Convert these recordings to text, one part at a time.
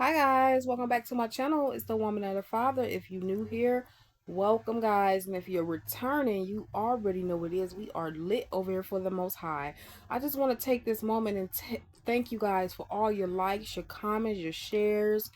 Hi guys, welcome back to my channel. It's the Woman and the Father. If you're new here, welcome guys, and if you're returning, you already know what it is. We are lit over here for the Most High. I just want to take this moment and thank you guys for all your likes, your comments, your shares.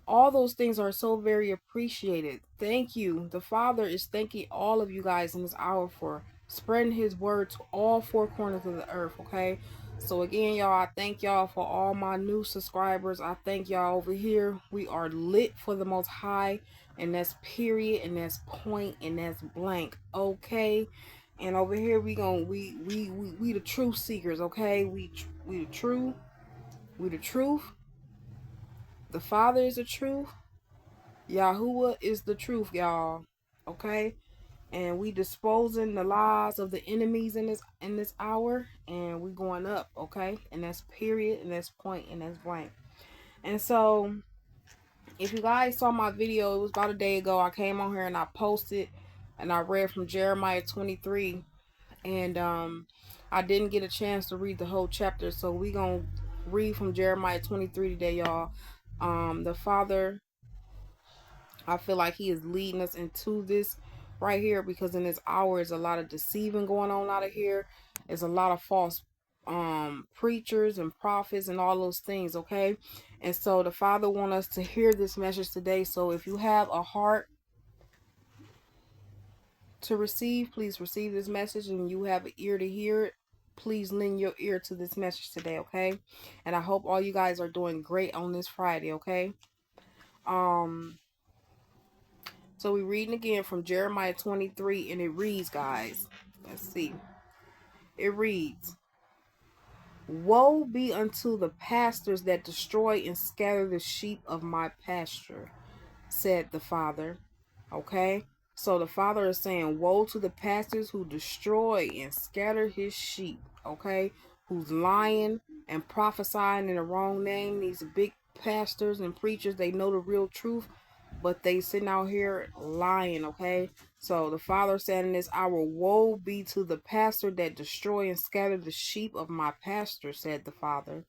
All those things are so very appreciated. Thank you. The Father is thanking all of you guys in this hour for spreading his word to all four corners of the earth, okay? So again, y'all, I thank y'all for all my new subscribers. I thank y'all over here. We are lit for the Most High, and that's period, and that's point, and that's blank, okay? And over here we the truth seekers, okay? We the truth. We the truth. The Father is the truth. Yahuwah is the truth, y'all. Okay? And we disposing the lies of the enemies in this hour, and we going up, okay? And that's period, and that's point, and that's blank. And so if you guys saw my video, it was about a day ago. I came on here and I posted and I read from Jeremiah 23. And I didn't get a chance to read the whole chapter, so we gonna read from Jeremiah 23 today, y'all. The Father, I feel like he is leading us into this right here, because in this hour is a lot of deceiving going on out of here. There's a lot of false preachers and prophets and all those things, okay? And so the Father want us to hear this message today. So if you have a heart to receive, please receive this message, and you have an ear to hear it, please lend your ear to this message today, okay? And I hope all you guys are doing great on this Friday, okay? um So we're reading again from Jeremiah 23, and it reads, guys. Let's see. It reads, "Woe be unto the pastors that destroy and scatter the sheep of my pasture, said the Father." Okay? So the Father is saying, woe to the pastors who destroy and scatter his sheep. Okay? Who's lying and prophesying in the wrong name. These big pastors and preachers, they know the real truth, but they sitting out here lying, okay? So the Father said in this hour, woe be to the pastor that destroy and scatter the sheep of my pasture, said the Father.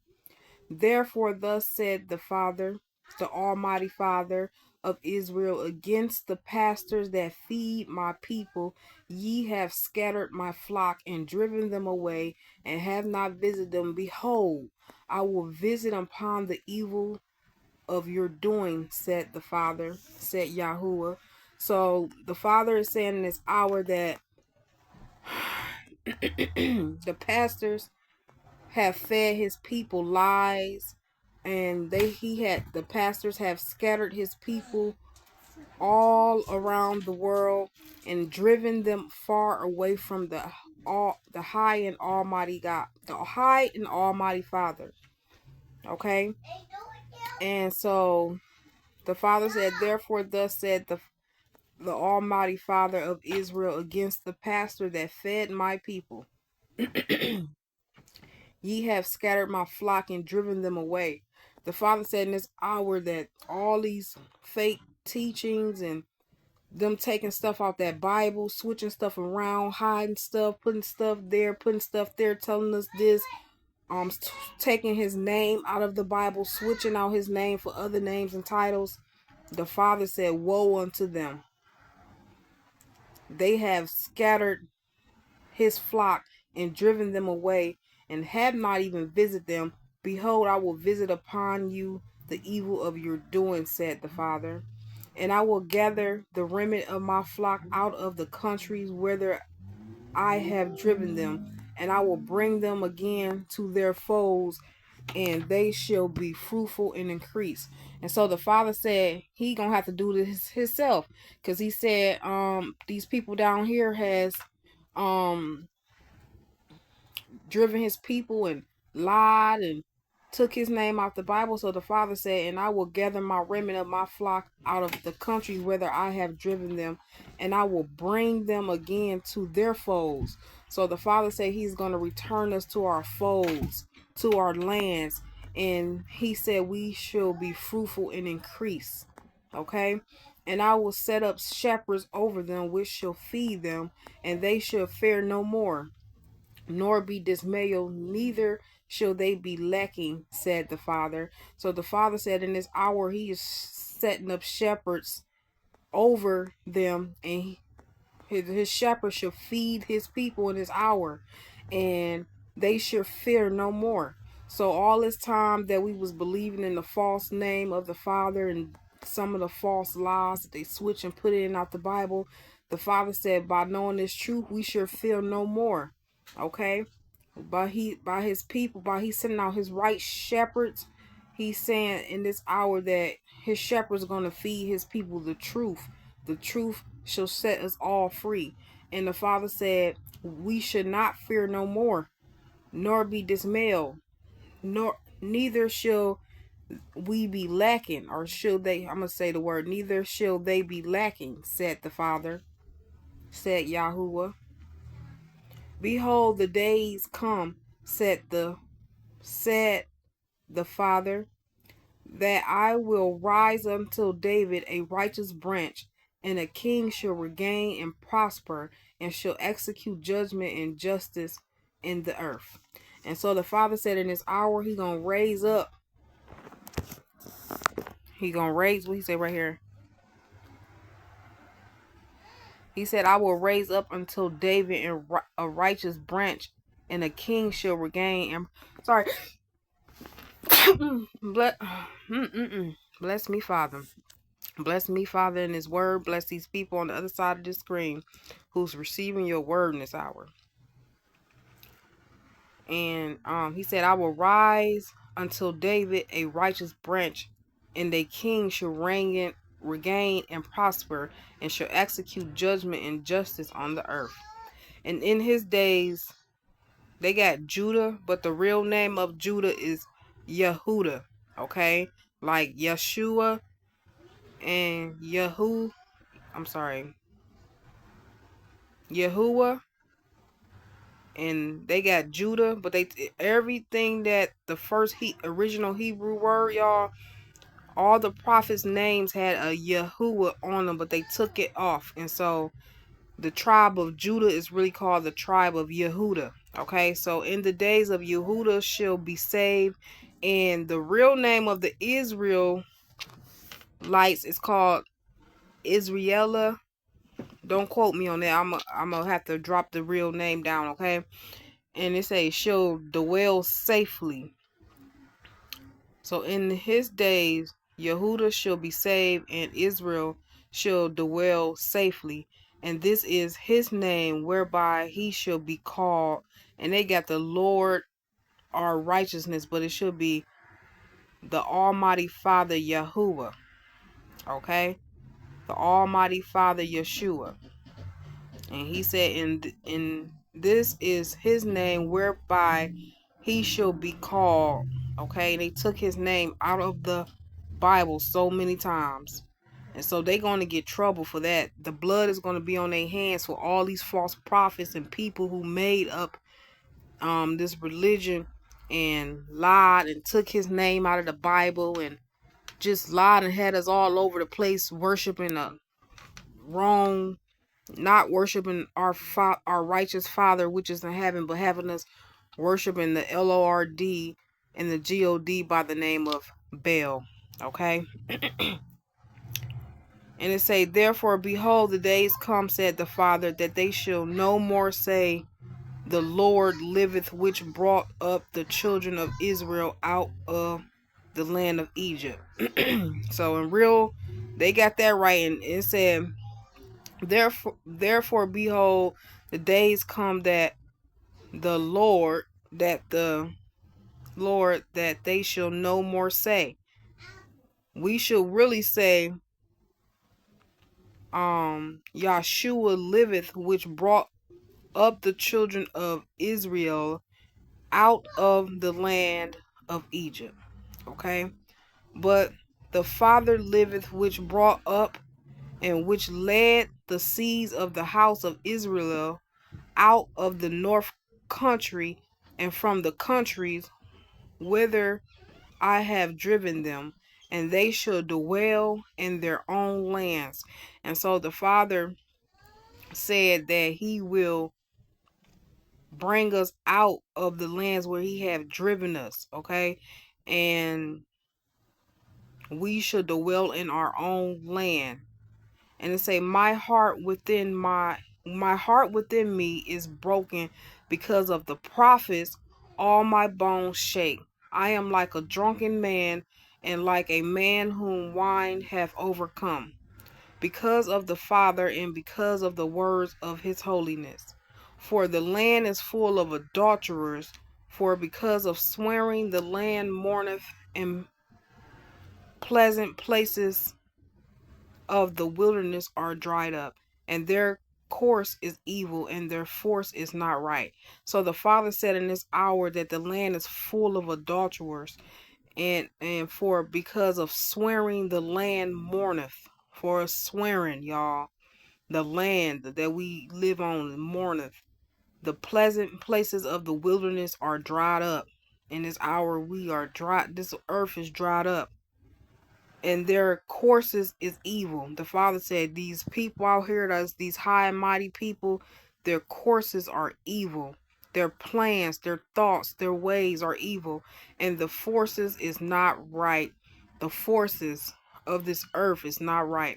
Therefore, thus said the Father, the Almighty Father of Israel, against the pastors that feed my people, ye have scattered my flock and driven them away, and have not visited them. Behold, I will visit upon the evil of your doing, said the Father, said Yahuwah. So the Father is saying in this hour that the pastors have fed his people lies, and the pastors have scattered his people all around the world and driven them far away from the high and almighty God, the high and almighty Father. Okay? And so the Father said, therefore thus said the Almighty Father of Israel, against the pastor that fed my people. Ye have scattered my flock and driven them away. The Father said in this hour that all these fake teachings and them taking stuff out that Bible, switching stuff around, hiding stuff, putting stuff there, putting stuff there, telling us this, taking his name out of the Bible, switching out his name for other names and titles. The Father said, woe unto them. They have scattered his flock and driven them away, and have not even visited them. Behold, I will visit upon you the evil of your doing, said the Father. And I will gather the remnant of my flock out of the countries whither I have driven them, and I will bring them again to their folds, and they shall be fruitful and increase. And so the Father said he gonna have to do this himself, because he said these people down here has um driven his people and lied and took his name out the Bible. So the Father said, and I will gather my remnant of my flock out of the country whither I have driven them, and I will bring them again to their folds. So the Father said he's going to return us to our folds, to our lands. And he said we shall be fruitful and increase. Okay? And I will set up shepherds over them, which shall feed them, and they shall fear no more, nor be dismayed, neither shall they be lacking, said the Father. So the Father said in this hour he is setting up shepherds over them, and his shepherd shall feed his people in this hour, and they should fear no more. So all this time that we was believing in the false name of the Father and some of the false lies that they switch and put in out the Bible, the Father said by knowing this truth we should fear no more. Okay? By his people, by he sending out his right shepherds, he's saying in this hour that his shepherds are going to feed his people the truth. The truth shall set us all free. And the Father said, we should not fear no more, nor be dismayed, nor neither shall we be lacking, or shall they, I'm gonna say the word, neither shall they be lacking, said the Father, said Yahuwah. Behold, the days come, said the Father, that I will rise unto David a righteous branch, and a king shall regain and prosper, and shall execute judgment and justice in the earth. And so the Father said in this hour, he gonna raise up. He gonna raise, what he say right here? He said, I will raise up until David and a righteous branch, and a king shall regain. And sorry, bless me, Father. Bless me, Father, in His word. Bless these people on the other side of the screen who's receiving your word in this hour. And he said, I will rise until David a righteous branch, and a king shall regain and prosper, and shall execute judgment and justice on the earth. And in his days, they got Judah, but the real name of Judah is Yehuda. Okay? Like Yeshua and Yahuwah, and they got Judah, but they everything that the first original Hebrew word, y'all, all the prophets' names had a Yahuwah on them, but they took it off, and so the tribe of Judah is really called the tribe of Yehuda. Okay, so in the days of Yehuda shall be saved, and the real name of the Israelites is called Israela. Don't quote me on that. I'm gonna have to drop the real name down, okay? And it says shall dwell safely. So in his days, Yehuda shall be saved, and Israel shall dwell safely. And this is his name whereby he shall be called. And they got the Lord our righteousness, but it should be the Almighty Father Yahuwah. Okay? The Almighty Father Yeshua. And he said, in this is his name whereby he shall be called. Okay, they took his name out of the Bible so many times, and so they're going to get trouble for that. The blood is going to be on their hands for all these false prophets and people who made up this religion and lied and took his name out of the Bible and just lied and had us all over the place worshiping a wrong, not worshiping our righteous Father which is in heaven, but having us worshiping the Lord and the God by the name of Baal. Okay? And it say, therefore, behold, the days come, said the Father, that they shall no more say, the Lord liveth, which brought up the children of Israel out of the land of Egypt. So in real, they got that right. And it said, therefore, behold, the days come that the Lord, that they shall no more say. We shall really say, Yahshua liveth, which brought up the children of Israel out of the land of Egypt. Okay? But the Father liveth, which brought up and which led the seeds of the house of Israel out of the north country and from the countries whither I have driven them, and they shall dwell in their own lands. And so the Father said that he will bring us out of the lands where he have driven us, okay? And we should dwell in our own land. And it say, my heart within me is broken because of the prophets. All my bones shake. I am like a drunken man, and like a man whom wine hath overcome, because of the Father, and because of the words of his holiness. For the land is full of adulterers, for because of swearing the land mourneth, and pleasant places of the wilderness are dried up, and their course is evil, and their force is not right. So the Father said in this hour that the land is full of adulterers, and for because of swearing the land mourneth. For swearing, y'all, the land that we live on mourneth. The pleasant places of the wilderness are dried up. In this hour we are dry. This earth is dried up, and their courses is evil. The Father said, these people out here, these high and mighty people, their courses are evil. Their plans, their thoughts, their ways are evil, and the forces is not right. The forces of this earth is not right.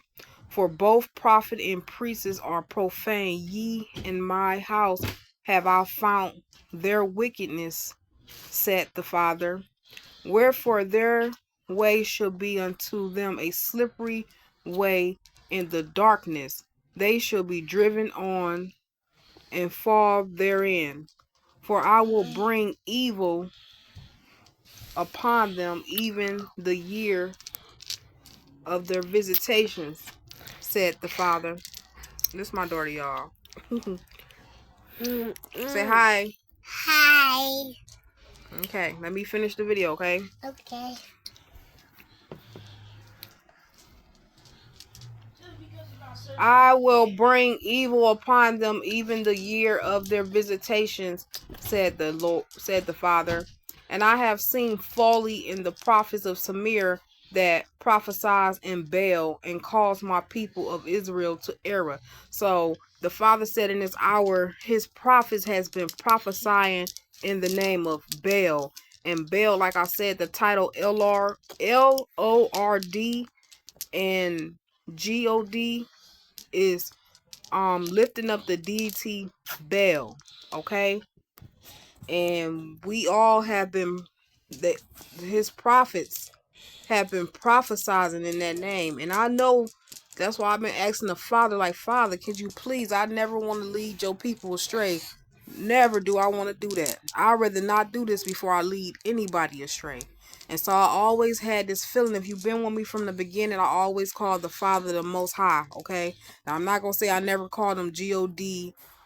For both prophet and priests are profane. Ye in my house have I found their wickedness, said the Father. Wherefore their way shall be unto them a slippery way in the darkness. They shall be driven on and fall therein. For I will bring evil upon them, even the year of their visitations, said the Father. This is my daughter, y'all. Say hi. Hi. Okay, let me finish the video, okay? Okay. I will bring evil upon them, even the year of their visitations, said the Lord, said the Father. And I have seen folly in the prophets of Samir, that prophesies in Baal, and cause my people of Israel to error. So the Father said in this hour, his prophets has been prophesying in the name of Baal. And Baal, like I said, the title Lord and God is lifting up the deity Baal, okay? And we all have been, that his prophets have been prophesizing in that name. And I know that's why I've been asking the Father, like, Father, could you please, I never want to lead your people astray. Never do I want to do that. I'd rather not do this before I lead anybody astray. And so I always had this feeling, if you've been with me from the beginning, I always called the Father the Most High, okay? Now, I'm not going to say I never called him God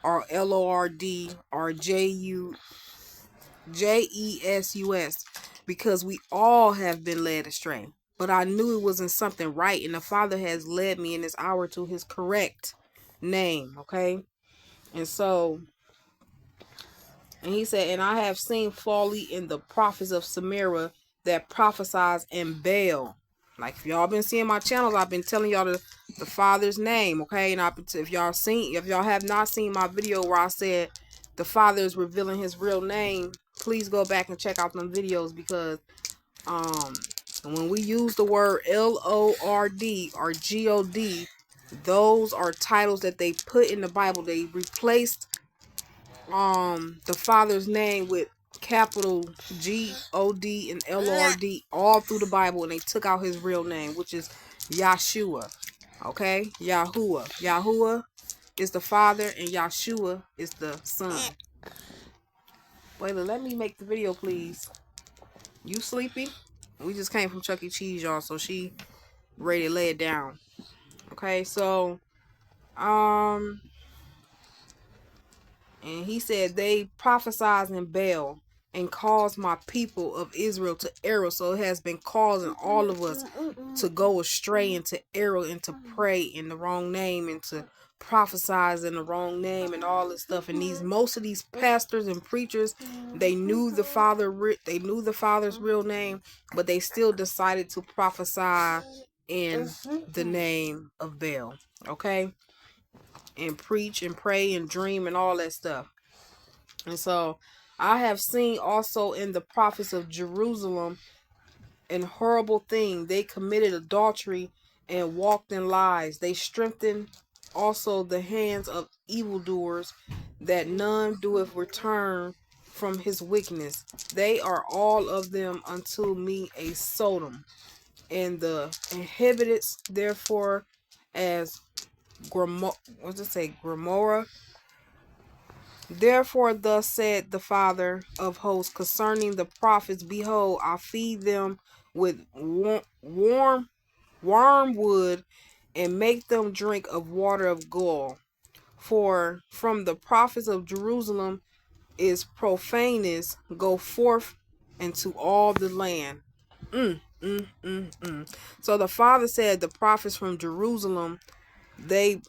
or Lord or Jesus, because we all have been led astray. But I knew it wasn't something right, and the Father has led me in this hour to his correct name, okay? And so, and he said, and I have seen folly in the prophets of Samaria that prophesies in Baal. Like, if y'all been seeing my channels, I've been telling y'all the Father's name, okay? And if y'all have not seen my video where I said the Father is revealing his real name, please go back and check out them videos, because when we use the word Lord or God, those are titles that they put in the Bible. They replaced the Father's name with capital God and Lord all through the Bible, and they took out his real name, which is Yahshua. Okay? Yahuwah is the Father, and Yahshua is the Son. Wayla, let me make the video, please. You sleepy? We just came from Chuck E. Cheese, y'all, so she ready to lay it down. Okay, so and he said, they prophesied in Baal and caused my people of Israel to err. So it has been causing all of us to go astray and to err and to pray in the wrong name and to prophesize in the wrong name and all this stuff. And most of these pastors and preachers, they knew the Father's real name, but they still decided to prophesy in the name of Baal. Okay? And preach and pray and dream and all that stuff. And so I have seen also in the prophets of Jerusalem an horrible thing. They committed adultery and walked in lies. They strengthened also the hands of evildoers, that none doeth return from his wickedness. They are all of them unto me a Sodom, and the inhabitants therefore as Gomorrah. Therefore, thus said the Father of hosts concerning the prophets, behold, I feed them with wormwood, and make them drink of water of gall. For from the prophets of Jerusalem is profaneness go forth into all the land. So the Father said the prophets from Jerusalem, they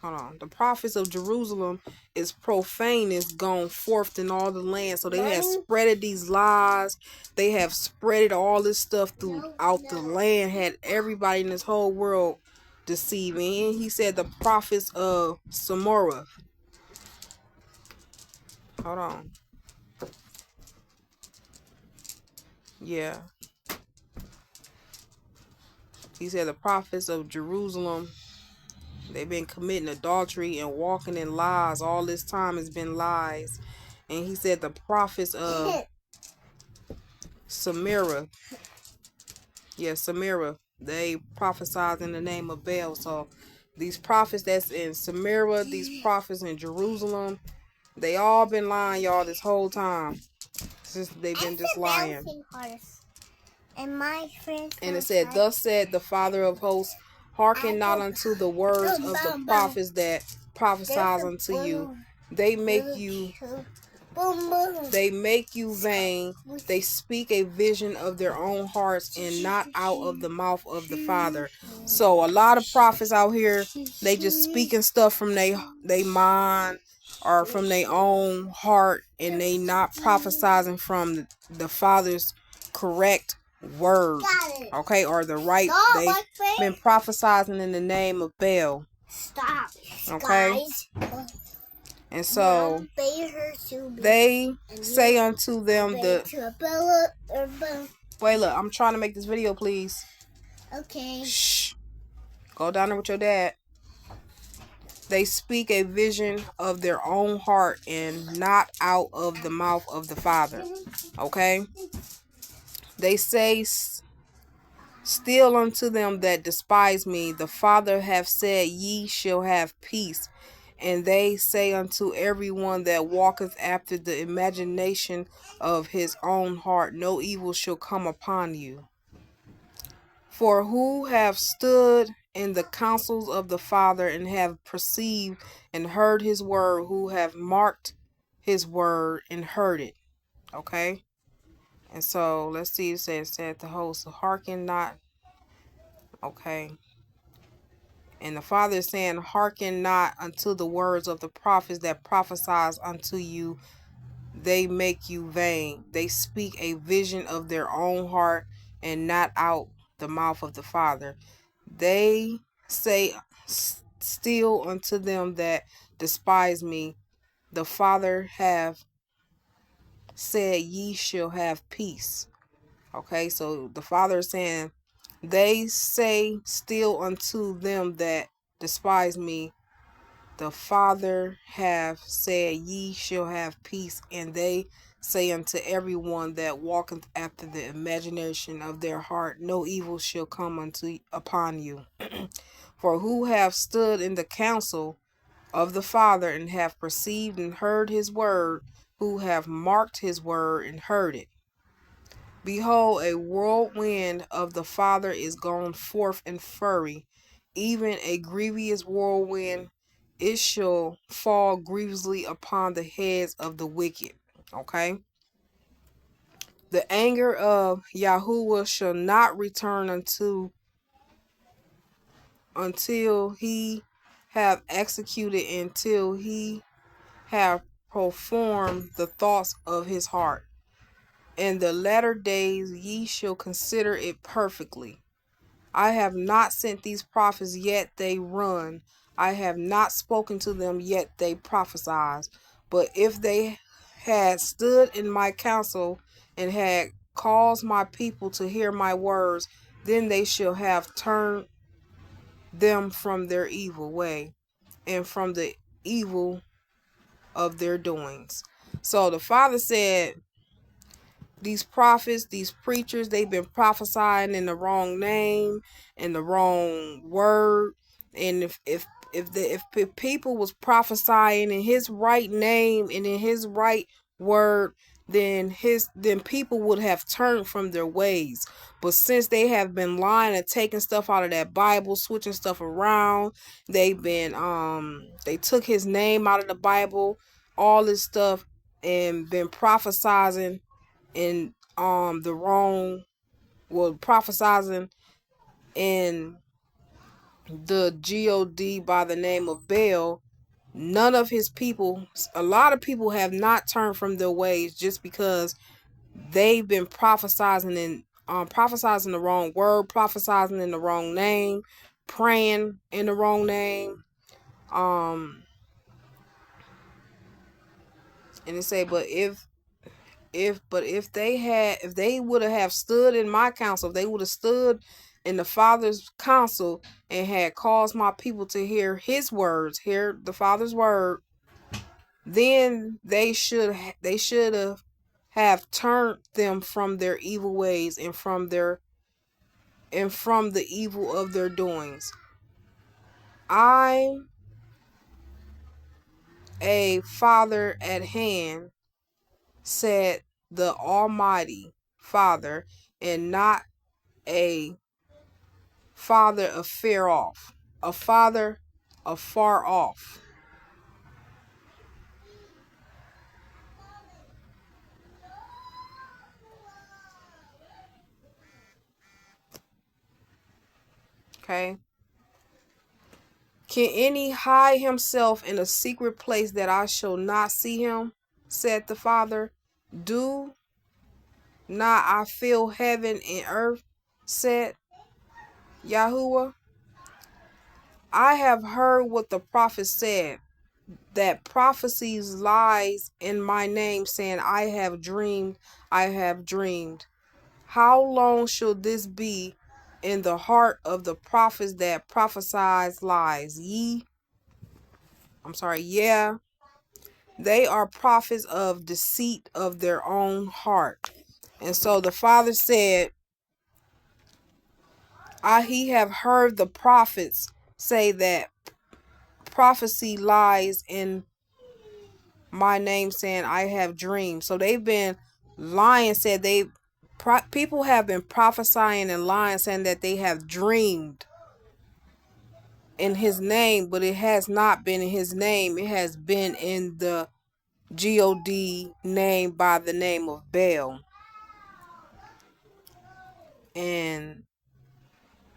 hold on. The prophets of Jerusalem is profane, is gone forth in all the land. So they have spreaded these lies. They have spreaded all this stuff throughout the land, had everybody in this whole world deceiving. And he said the prophets of Samora. Hold on. Yeah. He said the prophets of Jerusalem, they've been committing adultery and walking in lies. All this time has been lies. And he said the prophets of Samira. Yeah, Samira. They prophesied in the name of Baal. So these prophets that's in Samira, these prophets in Jerusalem, they all been lying, y'all, this whole time. Since they've been just lying. And my friends. And it said, thus said the Father of hosts, hearken not unto the words of the prophets that prophesies unto you. They make you vain. They speak a vision of their own hearts and not out of the mouth of the Father. So a lot of prophets out here, they just speaking stuff from they mind or from their own heart, and they not prophesizing from the Father's correct word. Okay, or the right. They been prophesizing in the name of Baal. Stop. Okay. And so they say unto them wait, look, I'm trying to make this video, please. Okay. Shh. Go down there with your dad. They speak a vision of their own heart and not out of the mouth of the Father. Okay? They say still unto them that despise me, the Father hath said, ye shall have peace. And they say unto everyone that walketh after the imagination of his own heart, no evil shall come upon you. For who have stood in the counsels of the Father, and have perceived and heard his word, who have marked his word and heard it. Okay? And so let's see, it said the host, hearken not. Okay. And the Father is saying, hearken not unto the words of the prophets that prophesies unto you. They make you vain. They speak a vision of their own heart and not out the mouth of the Father. They say still unto them that despise me, the Father have said, ye shall have peace. Okay, so the Father is saying, they say still unto them that despise me, the Father have said, ye shall have peace. And they say unto everyone that walketh after the imagination of their heart, no evil shall come upon you. For who have stood in the counsel of the Father, and have perceived and heard his word, who have marked his word and heard it. Behold, a whirlwind of the Father is gone forth in fury, even a grievous whirlwind. It shall fall grievously upon the heads of the wicked. Okay? The anger of Yahuwah shall not return until he have executed, until he have performed the thoughts of his heart. In the latter days ye shall consider it perfectly. I have not sent these prophets, yet they run. I have not spoken to them, yet they prophesy. But if they had stood in my counsel and had caused my people to hear my words, then they shall have turned them from their evil way and from the evil of their doings. So the Father said, these prophets, these preachers, they've been prophesying in the wrong name, in the wrong word. And if people was prophesying in his right name and in his right word, then people would have turned from their ways. But since they have been lying and taking stuff out of that Bible, switching stuff around, they took his name out of the Bible, all this stuff, and been prophesizing in the wrong, well, prophesizing in the God by the name of Baal. None of his people, a lot of people have not turned from their ways just because they've been prophesizing in prophesizing the wrong word, prophesizing in the wrong name, praying in the wrong name. And they say, if they would have stood in my counsel, if they would have stood in the Father's counsel and had caused my people to hear his words, hear the Father's word, then they should have turned them from their evil ways and from the evil of their doings. I'm a Father at hand, said the Almighty Father, and not a father afar off, a father afar off. Okay. Can any hide himself in a secret place that I shall not see him? Said the Father. Do not I fill heaven and earth? Said Yahuwah. I have heard what the prophet said, that prophecies lies in my name, saying, I have dreamed, I have dreamed. How long shall this be in the heart of the prophets that prophesies lies? Yeah, they are prophets of deceit of their own heart. And so the Father said, he have heard the prophets say that prophecy lies in my name, saying I have dreams. So they've been lying, said people have been prophesying and lying, saying that they have dreamed in his name, but it has not been in his name. It has been in the God name by the name of Baal. And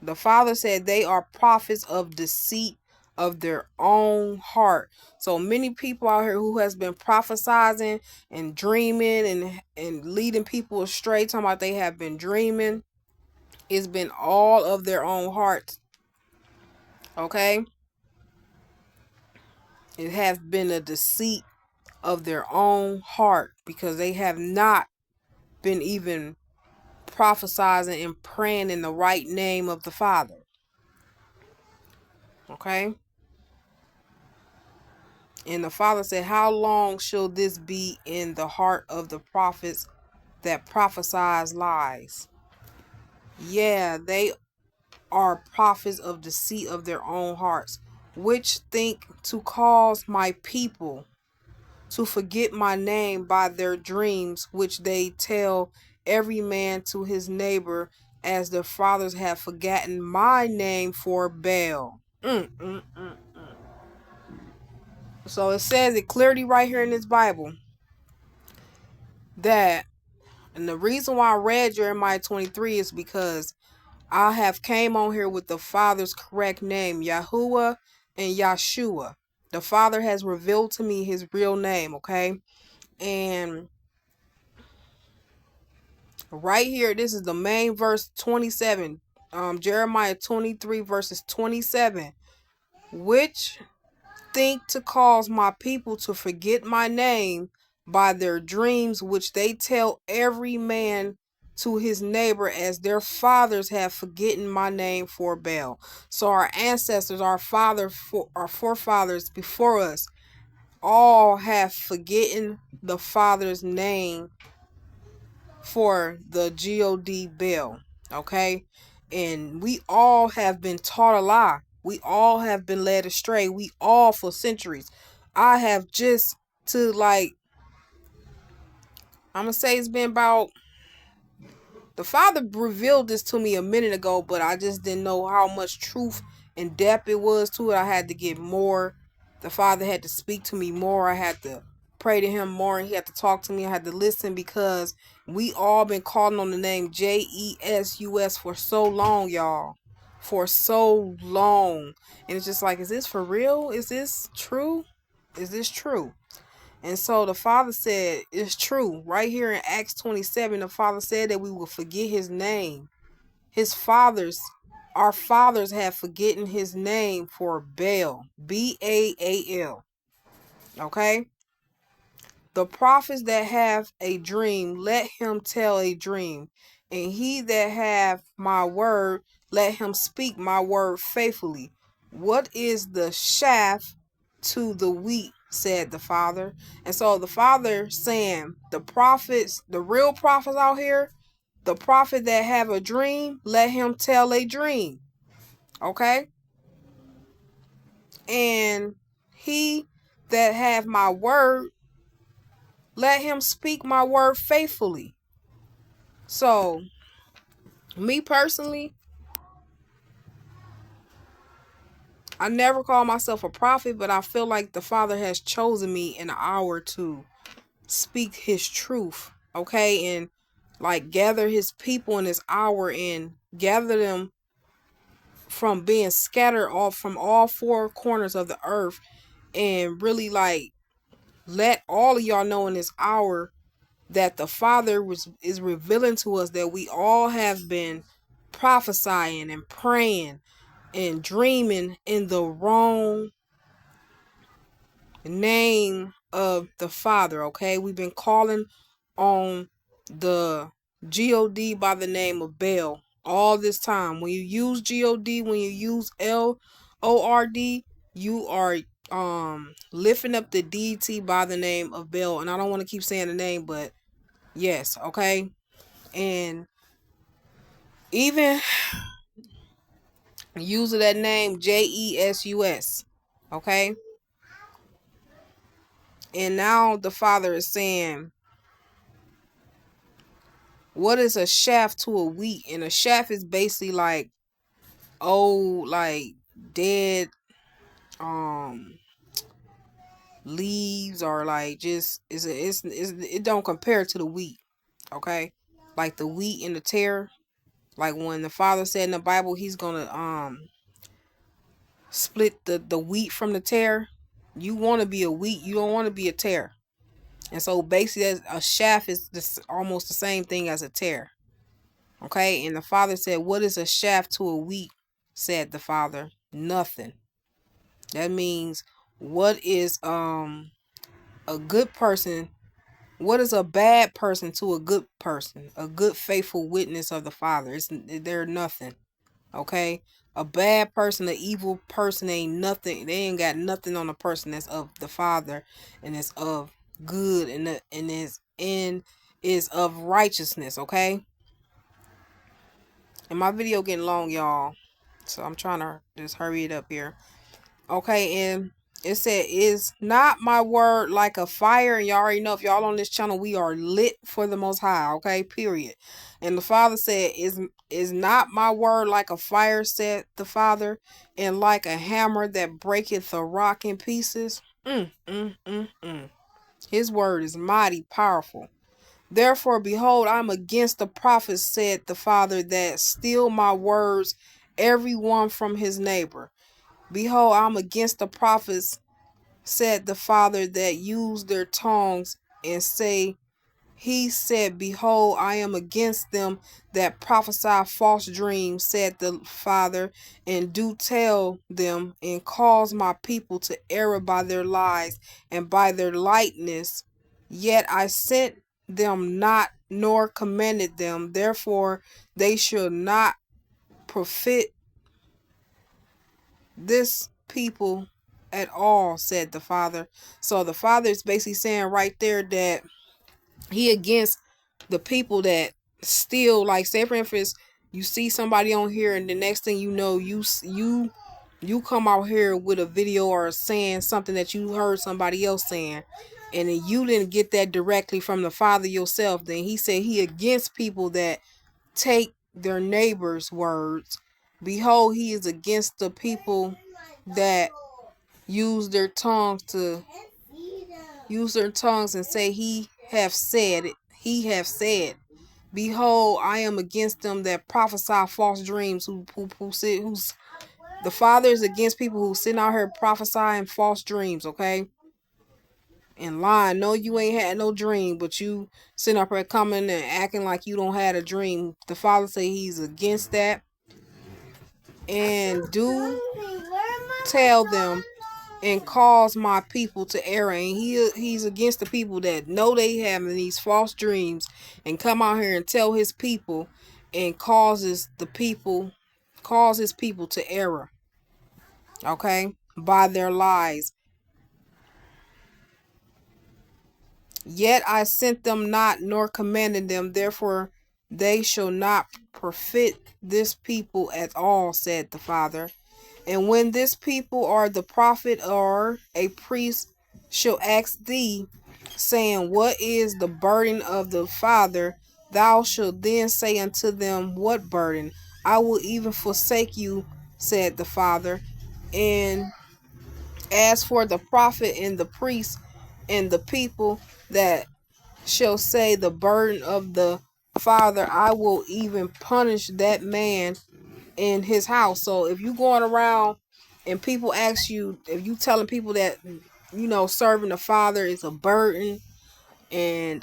the Father said they are prophets of deceit of their own heart. So many people out here who has been prophesizing and dreaming and leading people astray, talking about they have been dreaming. It's been all of their own hearts. Okay? It has been a deceit of their own heart because they have not been even prophesizing and praying in the right name of the Father. Okay? And the Father said, how long shall this be in the heart of the prophets that prophesies lies? Yeah, they are prophets of deceit of their own hearts, which think to cause my people to forget my name by their dreams, which they tell every man to his neighbor, as their fathers have forgotten my name for Baal. So it says it clearly right here in this Bible that, and the reason why I read Jeremiah 23 is because I have came on here with the Father's correct name, Yahuwah and Yahshua. The Father has revealed to me his real name, okay? And right here, this is the main verse 27. Jeremiah 23 verses 27. Which think to cause my people to forget my name by their dreams, which they tell every man to his neighbor, as their fathers have forgotten my name for Baal. So our ancestors, our forefathers before us, all have forgotten the Father's name for the God Baal. Okay? And we all have been taught a lie. We all have been led astray. We all for centuries. I have just to like, I'm gonna say it's been about, the Father revealed this to me a minute ago, but I just didn't know how much truth and depth it was to it. I had to get more. The Father had to speak to me more. I had to pray to him more, and he had to talk to me. I had to listen, because we all been calling on the name Jesus for so long, y'all. For so long. And it's just like, is this for real? Is this true? Is this true? And so the Father said, it's true. Right here in Acts 27, the Father said that we will forget his name. His fathers, our fathers have forgotten his name for Baal. Baal. Okay? The prophets that have a dream, let him tell a dream. And he that have my word, let him speak my word faithfully. What is the chaff to the wheat, said the Father. And so the Father saying, the prophets, the real prophets out here, the prophet that have a dream, let him tell a dream. Okay? And he that have my word, let him speak my word faithfully. So, me personally, I never call myself a prophet, but I feel like the Father has chosen me in an hour to speak his truth, okay? And like gather his people in this hour and gather them from being scattered off from all four corners of the earth, and really like let all of y'all know in this hour that the Father is revealing to us that we all have been prophesying and praying and dreaming in the wrong name of the Father. Okay, we've been calling on the God by the name of Baal all this time. When you use God, when you use Lord, you are lifting up the deity by the name of Baal. And I don't want to keep saying the name, but yes, okay. And even using that name Jesus, okay. And now the Father is saying, what is a shaft to a wheat? And a shaft is basically like old, like dead leaves, or like just it don't compare to the wheat. Okay, like the wheat and the tear. Like when the Father said in the Bible he's gonna split the wheat from the tear. You want to be a wheat, you don't want to be a tear. And so basically a shaft is almost the same thing as a tear. Okay, and the Father said, what is a shaft to a wheat? Said the Father, nothing. That means, what is a good person, what is a bad person to a good person, a good faithful witness of the Father? They're nothing. Okay, a bad person, an evil person ain't nothing. They ain't got nothing on a person that's of the Father and is of good, and is of righteousness. Okay, and my video getting long, y'all, so I'm trying to just hurry it up here. Okay, and it said, is not my word like a fire? And y'all already know, if y'all on this channel, we are lit for the Most High. Okay, period. And the Father said, is not my word like a fire, said the Father, and like a hammer that breaketh a rock in pieces? His word is mighty powerful. Therefore, behold, I'm against the prophets, said the Father, that steal my words, every one from his neighbor. Behold, I'm against the prophets, said the Father, that use their tongues and say he said, behold, I am against them that prophesy false dreams, said the Father, and do tell them, and cause my people to err by their lies and by their lightness. Yet I sent them not, nor commanded them. Therefore they shall not profit this people at all, said the Father. So the Father is basically saying right there that he against the people that still, like, say for instance, you see somebody on here and the next thing you know, you come out here with a video or saying something that you heard somebody else saying, and then you didn't get that directly from the Father yourself. Then he said he against people that take their neighbor's words. Behold, he is against the people that use their tongues to use their tongues and say he have said it. He have said, behold, I am against them that prophesy false dreams. Who's the Father is against people who sit out here prophesying false dreams, okay? And lying. No, you ain't had no dream, but you sitting up here coming and acting like you don't had a dream. The Father say he's against that. And do tell them and cause my people to err. And he's against the people that know they having these false dreams and come out here and tell his people and causes his people to err, okay, by their lies. Yet I sent them not, nor commanded them. Therefore they shall not profit this people at all, said the Father. And when this people or the prophet or a priest shall ask thee, saying, what is the burden of the Father? Thou shalt then say unto them, what burden? I will even forsake you, said the Father. And as for the prophet and the priest and the people that shall say the burden of the Father, I will even punish that man in his house. So if you going around and people ask you, if you telling people that, serving the Father is a burden, and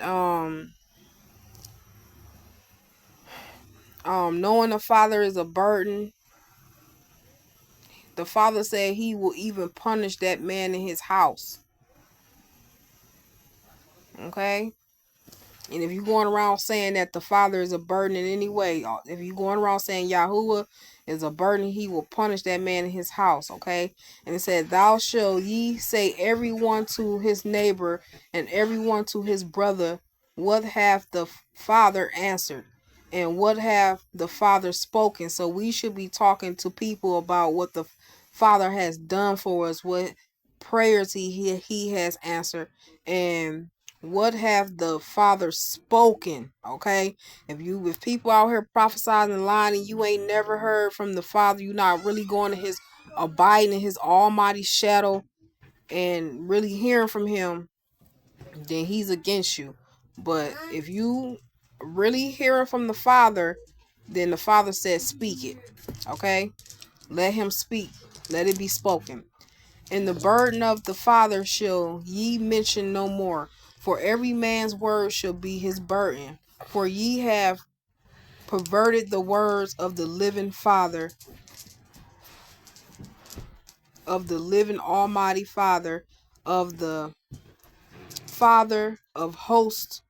knowing the Father is a burden, the Father said he will even punish that man in his house. Okay? And if you're going around saying that the Father is a burden in any way, if you're going around saying Yahuwah is a burden, he will punish that man in his house, okay? And it said, thou shalt ye say everyone to his neighbor and everyone to his brother, what hath the Father answered? And what have the Father spoken? So we should be talking to people about what the Father has done for us, what prayers he has answered, and what have the Father spoken? Okay, if people out here prophesying and lying and you ain't never heard from the Father, you're not really going to his abiding in his almighty shadow and really hearing from him, then he's against you. But if you really hearing from the Father, then the Father said speak it. Okay, let him speak, let it be spoken. And the burden of the Father shall ye mention no more, for every man's word shall be his burden. For ye have perverted the words of the living Father, of the living Almighty Father, of the Father of hosts,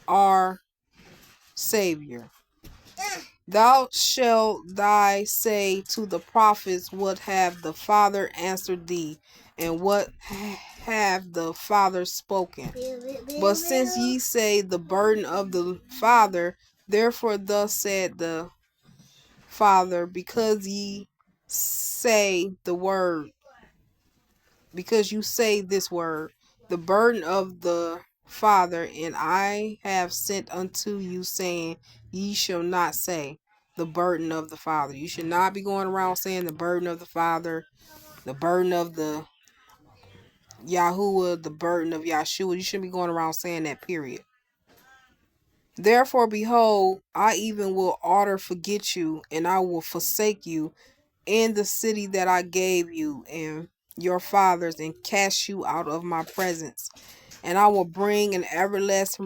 our Savior. Thou shalt thy say to the prophets, what have the Father answered thee, and what have the Father spoken? But since ye say the burden of the Father, therefore thus said the Father, because you say this word, the burden of the Father, and I have sent unto you, saying, ye shall not say the burden of the Father. You should not be going around saying the burden of the Father, the burden of the Yahuwah, the burden of Yahshua. You shouldn't be going around saying that, period. Therefore, behold, I even will utter forget you, and I will forsake you in the city that I gave you and your fathers, and cast you out of my presence. And I will bring an everlasting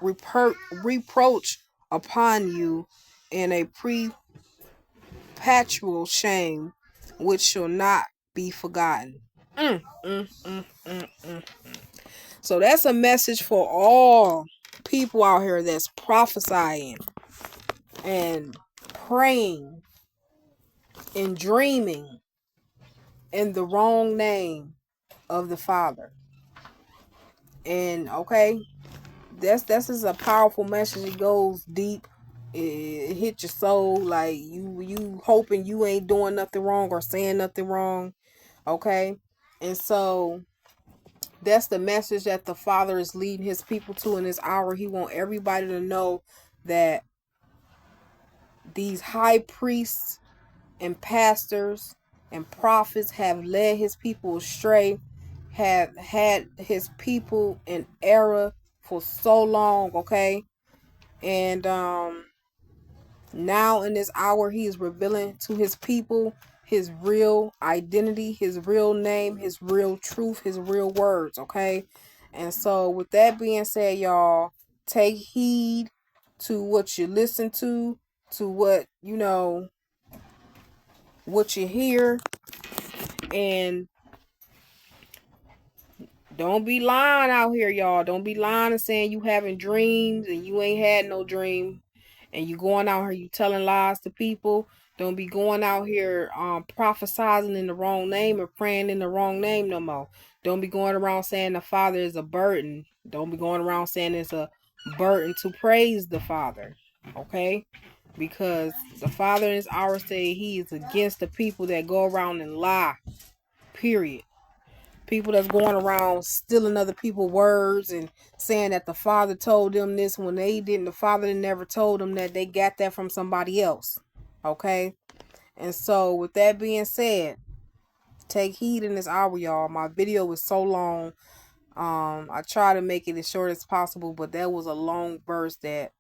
reproach upon you in a perpetual shame which shall not be forgotten. Mm, mm, mm, mm, mm. So that's a message for all people out here that's prophesying and praying and dreaming in the wrong name of the Father. And okay, that's just a powerful message. It goes deep. It hit your soul. Like you hoping you ain't doing nothing wrong or saying nothing wrong. Okay, and so that's the message that the Father is leading his people to in this hour. He want everybody to know that these high priests and pastors and prophets have led his people astray, have had his people in error for so long, okay? And now in this hour he is revealing to his people his real identity, his real name, his real truth, his real words, okay? And so with that being said, y'all, take heed to what you listen to what, what you hear, and don't be lying out here, y'all. Don't be lying and saying you having dreams and you ain't had no dream, and you going out here, you telling lies to people. Don't be going out here prophesizing in the wrong name or praying in the wrong name no more. Don't be going around saying the Father is a burden. Don't be going around saying it's a burden to praise the Father. Okay? Because the Father in his hour say he is against the people that go around and lie. Period. People that's going around stealing other people's words and saying that the Father told them this when they didn't. The Father never told them that. They got that from somebody else. Okay? And so with that being said, take heed in this hour, y'all. My video was so long. I try to make it as short as possible, but that was a long verse that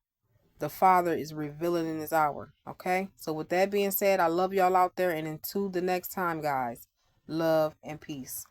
the Father is revealing in this hour. Okay? So with that being said, I love y'all out there, and until the next time, guys, love and peace.